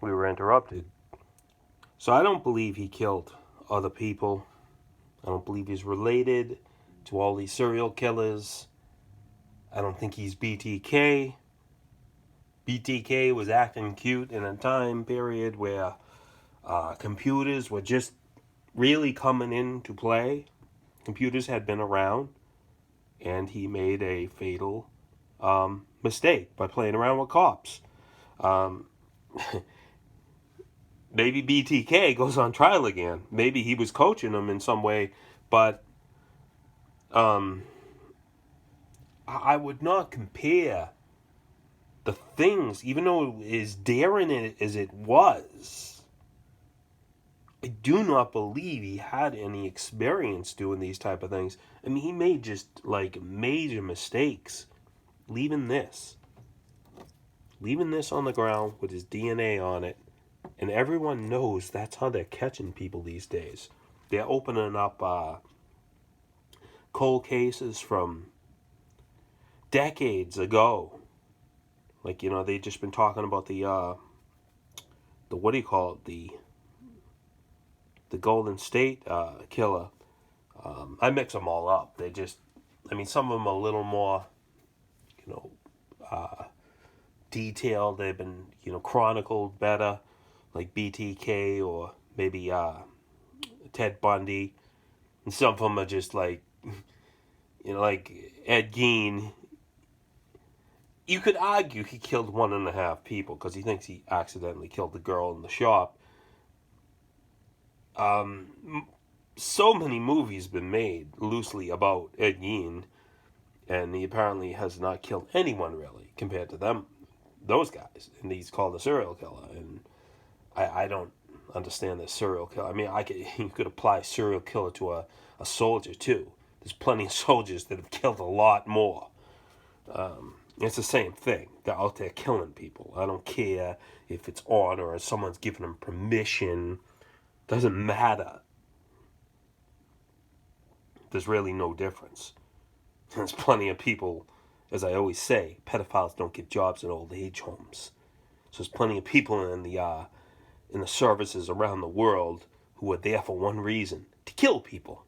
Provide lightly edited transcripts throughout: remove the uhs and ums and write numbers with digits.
we were interrupted. So I don't believe he killed other people. I don't believe he's related to all these serial killers. I don't think he's BTK. BTK was acting cute in a time period where computers were just really coming into play. Computers had been around, and he made a fatal mistake by playing around with cops. Maybe BTK goes on trial again. Maybe he was coaching him in some way, but I would not compare the things, even though as daring as it was. I do not believe he had any experience doing these type of things. I mean, he made just like major mistakes, leaving this on the ground with his DNA on it. And everyone knows that's how they're catching people these days. They're opening up cold cases from decades ago. Like, you know, they've just been talking about the what do you call it? The Golden State killer. I mix them all up. They just, I mean, some of them are a little more, you know, detailed. They've been, you know, chronicled better. Like BTK or maybe Ted Bundy, and some of them are just like, you know, like Ed Gein. You could argue he killed 1.5 people because he thinks he accidentally killed the girl in the shop. So many movies been made loosely about Ed Gein, and he apparently has not killed anyone really compared to those guys, and he's called a serial killer. And I don't understand this serial killer. I mean, you could apply serial killer to a soldier too. There's plenty of soldiers that have killed a lot more. It's the same thing. They're out there killing people. I don't care if it's on or if someone's giving them permission. Doesn't matter. There's really no difference. There's plenty of people, as I always say, pedophiles don't get jobs in old age homes. So there's plenty of people in the services around the world who are there for one reason: to kill people.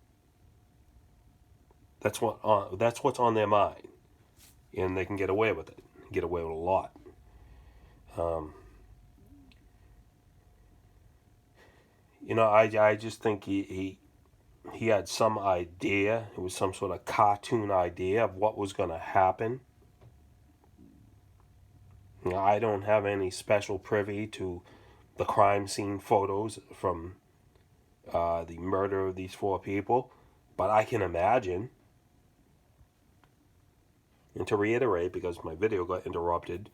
That's what's on their mind, and they can get away with it. Get away with a lot. You know, I just think he had some idea. It was some sort of cartoon idea of what was going to happen. You know, I don't have any special privy to the crime scene photos from the murder of these 4 people, but I can imagine. And to reiterate, because my video got interrupted,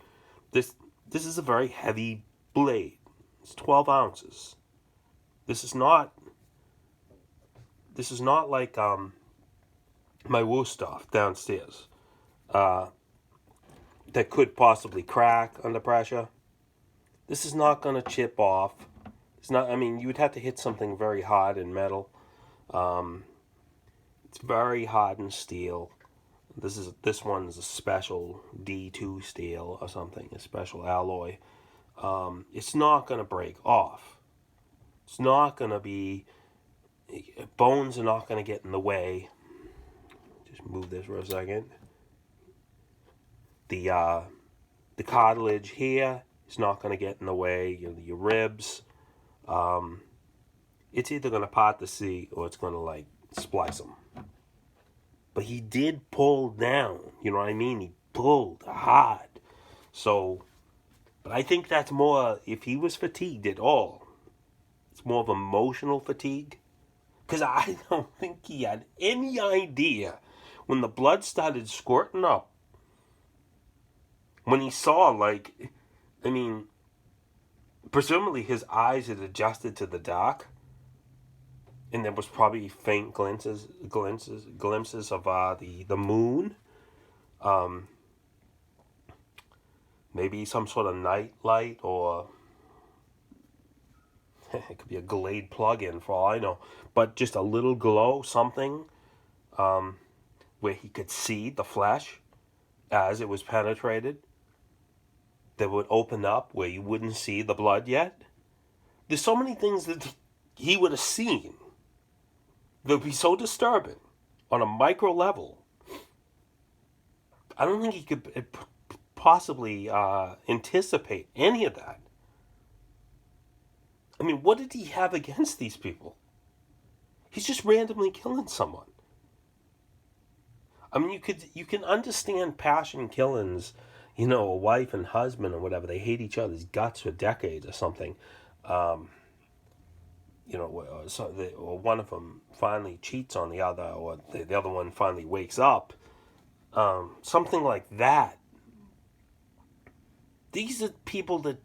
this is a very heavy blade. It's 12 ounces. This is not like my Woo stuff downstairs that could possibly crack under pressure. This is not going to chip off. It's not. I mean, you would have to hit something very hard in metal. It's very hardened steel. This one's a special D2 steel or something, a special alloy. It's not going to break off. It's not going to be. Bones are not going to get in the way. Just move this for a second. The cartilage here is not going to get in the way. Your ribs. It's either going to part the sea or it's going to like splice them. But he did pull down. You know what I mean? He pulled hard. So, but I think that's more, if he was fatigued at all, it's more of emotional fatigue. Because I don't think he had any idea when the blood started squirting up. When he saw, like, I mean, presumably his eyes had adjusted to the dark. And there was probably faint glimpses of the moon. Maybe some sort of night light, or it could be a Glade plug-in for all I know. But just a little glow, something, where he could see the flesh as it was penetrated. that would open up where you wouldn't see the blood yet. There's so many things that he would have seen that would be so disturbing on a micro level. I don't think he could possibly anticipate any of that. I mean, what did he have against these people? He's just randomly killing someone. I mean, you can understand passion killings, a wife and husband or whatever. They hate each other's guts for decades or something. Or one of them finally cheats on the other, or the other one finally wakes up. Something like that. These are people that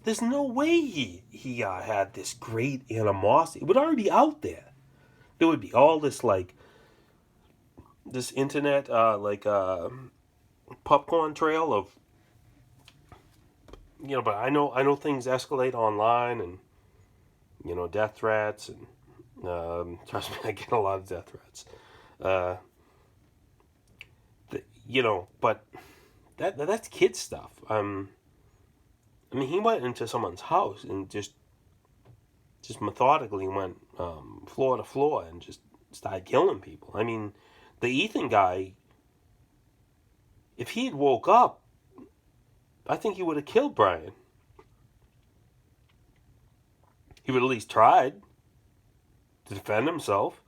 there's no way he had this great animosity. It would already be out there. There would be all this this internet popcorn trail of but I know things escalate online, and death threats, and trust me, I get a lot of death threats. But that's kid stuff. I mean, he went into someone's house and just methodically went floor to floor and just started killing people. I mean, the Ethan guy, if he had woke up, I think he would have killed Bryan. He would at least tried to defend himself.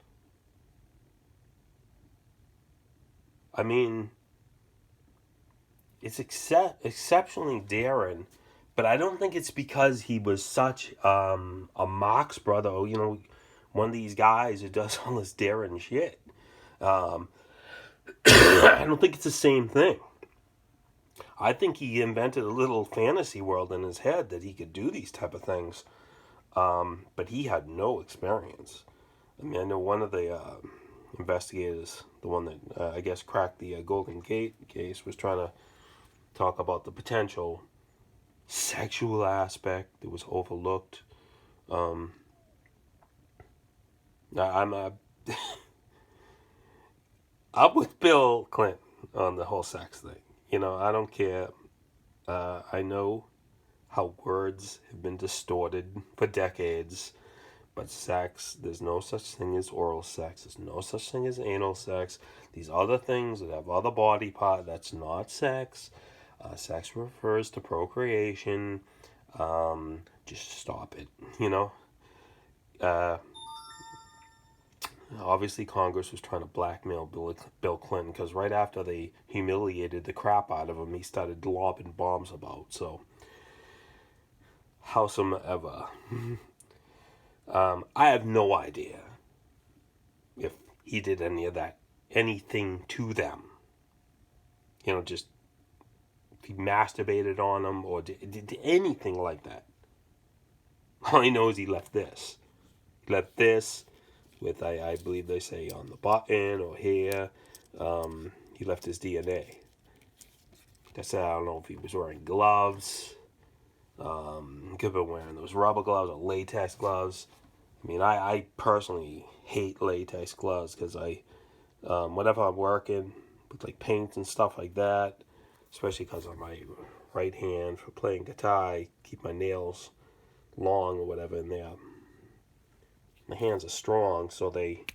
I mean, it's exceptionally daring, but I don't think it's because he was such a Marx brother, one of these guys who does all this daring shit. I don't think it's the same thing. I think he invented a little fantasy world in his head that he could do these type of things, but he had no experience. I mean, I know one of the investigators, the one that I guess cracked the Golden Gate case, was trying to talk about the potential sexual aspect that was overlooked. I'm I'm with Bill Clinton on the whole sex thing. I don't care. I know how words have been distorted for decades, but sex, there's no such thing as oral sex. There's no such thing as anal sex. These other things that have other body part, that's not sex. Sex refers to procreation. Just stop it, Obviously, Congress was trying to blackmail Bill Clinton, because right after they humiliated the crap out of him, he started lobbing bombs about. So, howsoever, I have no idea if he did anything to them. Just if he masturbated on them or did anything like that. All I know is he left this. He left this with, I believe they say, on the button or here. He left his DNA. That's it. I don't know if he was wearing gloves. He could have been wearing those rubber gloves or latex gloves. I mean, I personally hate latex gloves because whenever I'm working with like paints and stuff like that, especially because on my right hand for playing guitar, I keep my nails long or whatever in there. My hands are strong, so they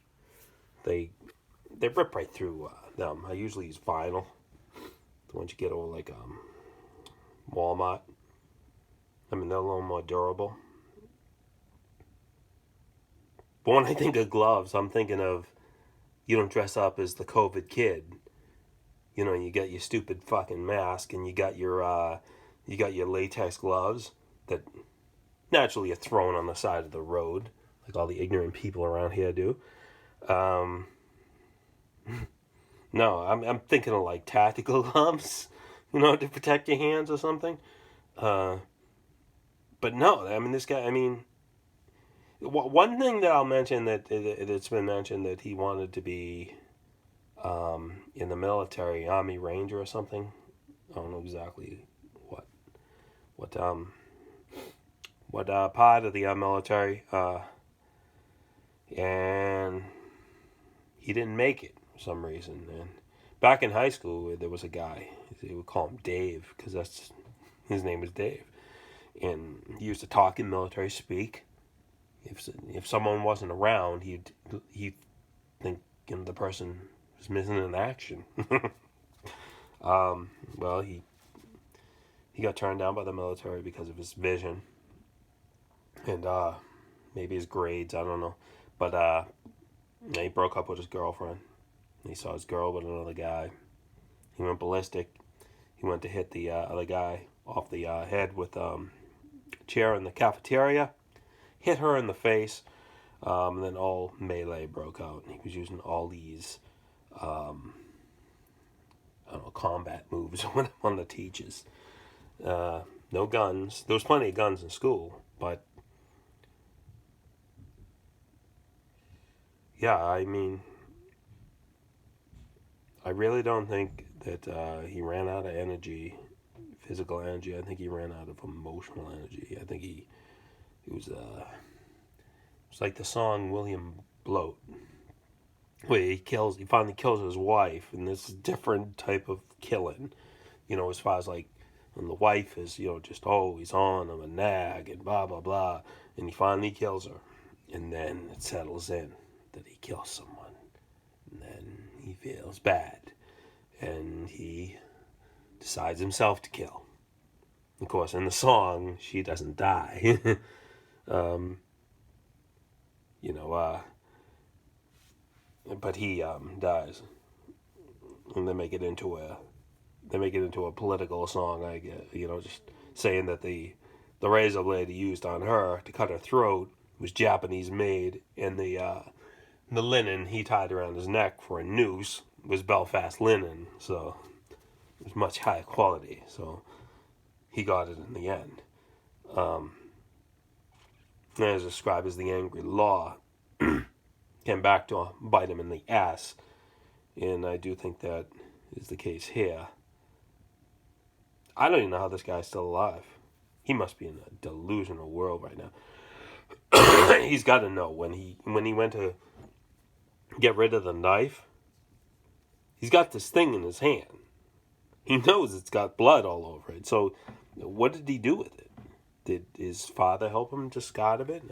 rip right through them. I usually use vinyl, the ones you get over like Walmart. I mean, they're a little more durable. But when I think of gloves, I'm thinking of, you don't dress up as the COVID kid. You got your stupid fucking mask, and you got your latex gloves that naturally are thrown on the side of the road, like all the ignorant people around here do. No, I'm thinking of like tactical gloves, to protect your hands or something. But no, I mean, this guy, I mean, one thing that I'll mention that it's been mentioned that he wanted to be in the military, Army Ranger or something. I don't know exactly what part of the military, and he didn't make it for some reason. And back in high school, there was a guy, they would call him Dave, because that's His name was Dave. And he used to talk in military speak. If someone wasn't around, he'd think the person was missing in action. Well, he got turned down by the military because of his vision and maybe his grades. I don't know, but he broke up with his girlfriend. He saw his girl with another guy. He went ballistic. He went to hit the other guy off the head with a chair in the cafeteria. Hit her in the face. And then all melee broke out. He was using all these, I don't know, combat moves one of the teachers. No guns. There was plenty of guns in school, but yeah, I mean, I really don't think that he ran out of energy, physical energy. I think he ran out of emotional energy. I think he was it's like the song William Bloat, where he finally kills his wife, and this different type of killing, as far as like when the wife is, just always on him and nag and blah blah blah, and he finally kills her, and then it settles in that he kills someone, and then he feels bad, and he decides himself to kill. Of course, in the song, she doesn't die. But he dies, and they make it into a political song. I guess, just saying that the razor blade he used on her to cut her throat was Japanese made, and the linen he tied around his neck for a noose was Belfast linen, so it was much higher quality. So he got it in the end. As described as the angry law, came back to bite him in the ass, and I do think that is the case here. I don't even know how this guy's still alive. He must be in a delusional world right now. He's got to know when he went to get rid of the knife, he's got this thing in his hand. He knows it's got blood all over it. So what did he do with it? Did his father help him discard of it?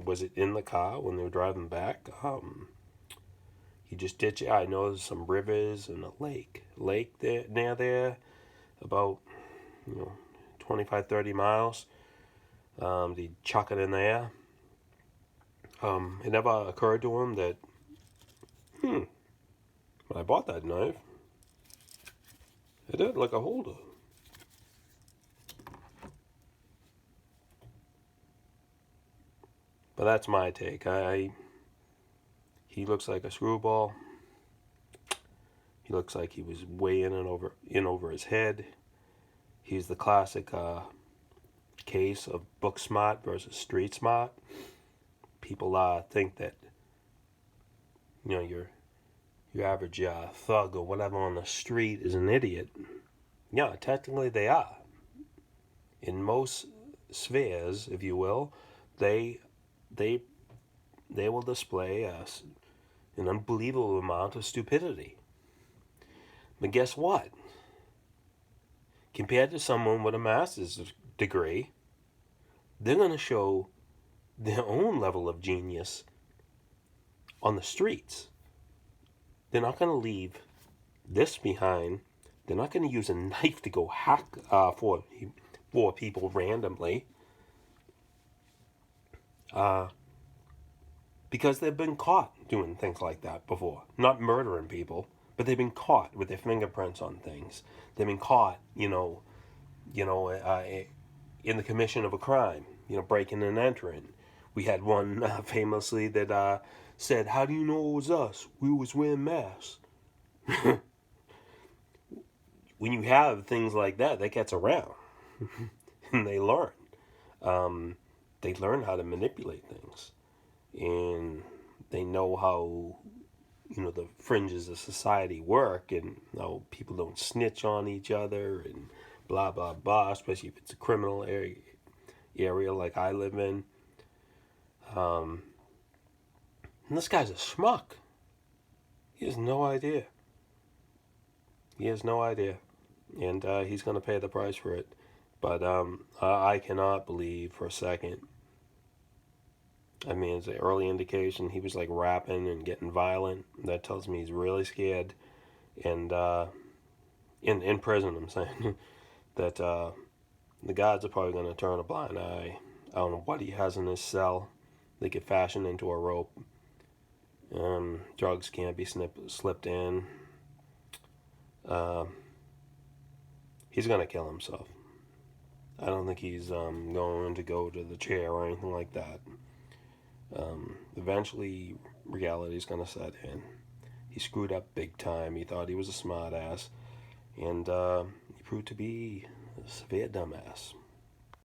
Was it in the car when they were driving back? He just ditched it. I know there's some rivers and a lake there near there, about 25, 30 miles. He chuck it in there. It never occurred to him that when I bought that knife, it had like a holder. But that's my take. He looks like a screwball. He looks like he was way in over his head. He's the classic case of book smart versus street smart. People think that your average thug or whatever on the street is an idiot. Yeah, technically they are. In most spheres, if you will, they will display an unbelievable amount of stupidity. But guess what? Compared to someone with a master's degree, they're going to show their own level of genius on the streets. They're not going to leave this behind. They're not going to use a knife to go hack for people randomly. Because they've been caught doing things like that before. Not murdering people, but they've been caught with their fingerprints on things. They've been caught, in the commission of a crime, breaking and entering. We had one famously that said, "How do you know it was us? We was wearing masks." When you have things like that gets around. And they learn. They learn how to manipulate things. And they know how, the fringes of society work, and how people don't snitch on each other and blah, blah, blah, especially if it's a criminal area like I live in. And this guy's a schmuck. He has no idea. And he's going to pay the price for it. But I cannot believe for a second. I mean, it's an early indication he was like rapping and getting violent. That tells me he's really scared. And in prison, I'm saying that the guards are probably going to turn a blind eye. I don't know what he has in his cell. They could fashion into a rope. Drugs can't be slipped in. Uh, he's going to kill himself. I don't think he's going to go to the chair or anything like that. Eventually, reality's going to set in. He screwed up big time. He thought he was a smart ass. And he proved to be a severe dumbass.